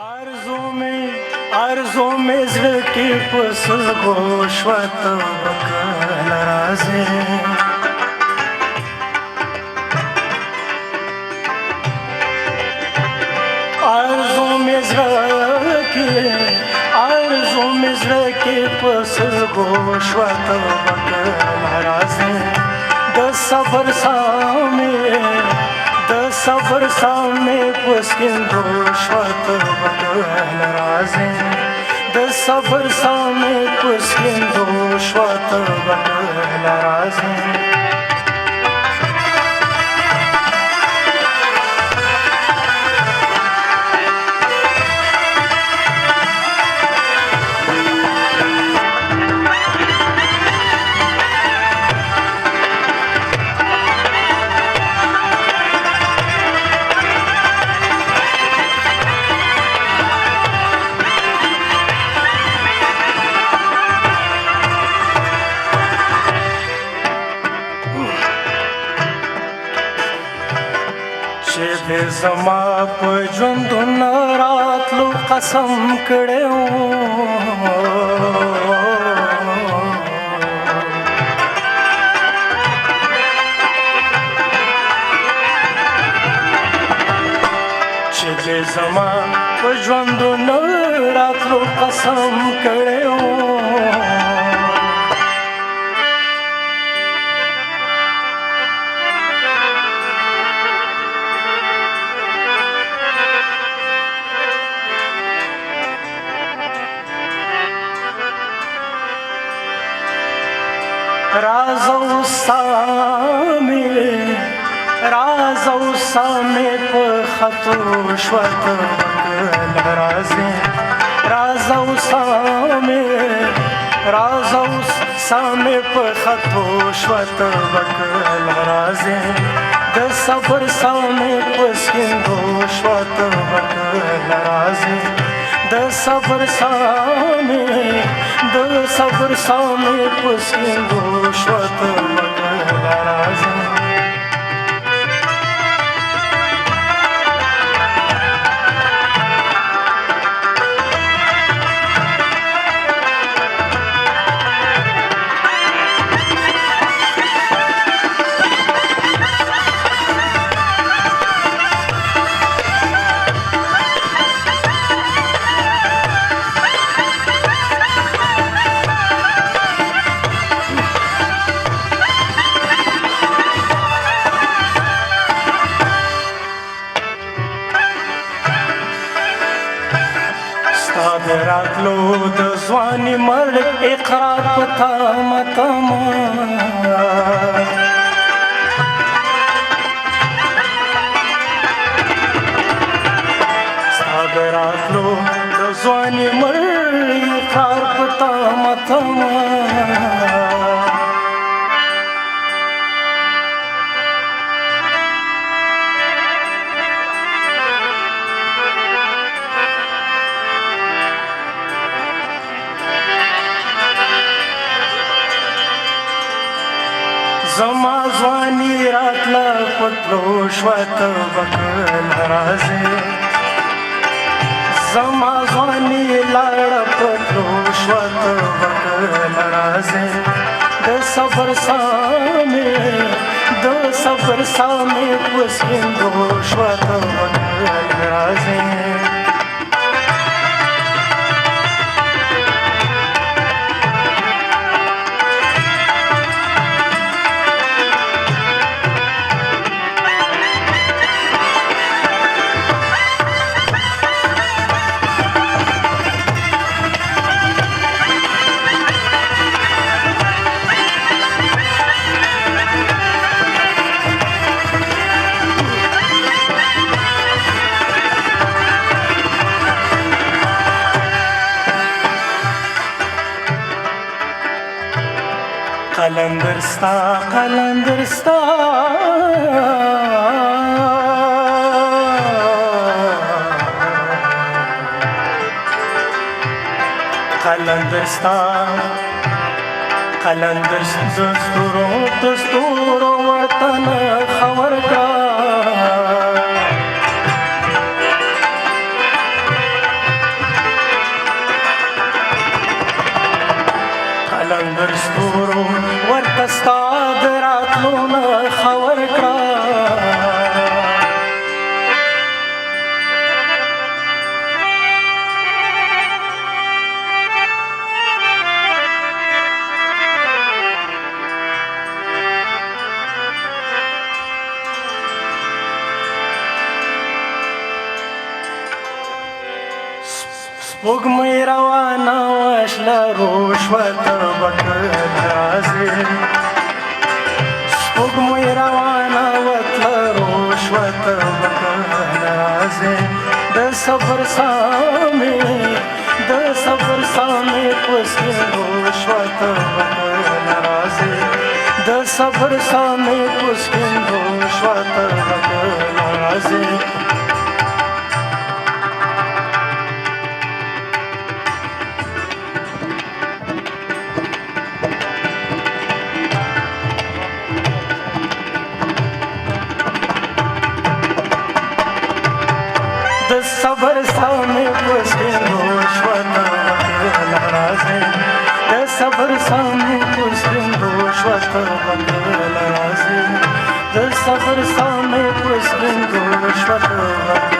आरज़ू में ज़िकी पुस गोश्वत बकल राज़े आरज़ू में ज़िकी पुस गोश्वत बकल राज़े द सबर सामे पुस्किन गोश्वत बकल राज़े द सबर सामे पुस्किन गोश्वत बकल राज़े दे ज़मा पे ژوندون راتلو قسم کړو چې دې ज़ما पे ژوندون راتلو قسم کړو राज़ो सामे पे खतो श्वत बकल राज़े राज़ो सामे पे खतो श्वत बकल राज़े द सबर सामे पुस्किंदो श्वत बकल राज़े द सबर सामे पुस्किंदो श्वत बकल राज़े रातलो द ज़वानी मर्द इक़रार पता मतमा रातलो द ज़वानी मर्द इक़रार पता मतमा ज़मा ज़वानी रातला पतलो श्वत बकल राज़े ज़मा ज़वानी लाड़ पतलो श्वत बकल राज़े द सबर सामे पुस्किंदो श्वत बकल राज़े Kalandırstan dusturo vatan khabar ka صبر ستورو ورته ستا د راتلو نه خبر کړه سپوږمۍ روانه وشله روشوته به کله راځې سپوږمۍ روانه وتله روشوته به کله راځې د صبر سامې په سپین روشوته به کله راځې د صبر سامې په سپین روشوته به کله راځې صبر سامنے پسکن روشوتا بکر لرازے صبر سامنے پسکن روشوتا بکر لرازے صبر سامنے پسکن روشوتا بکر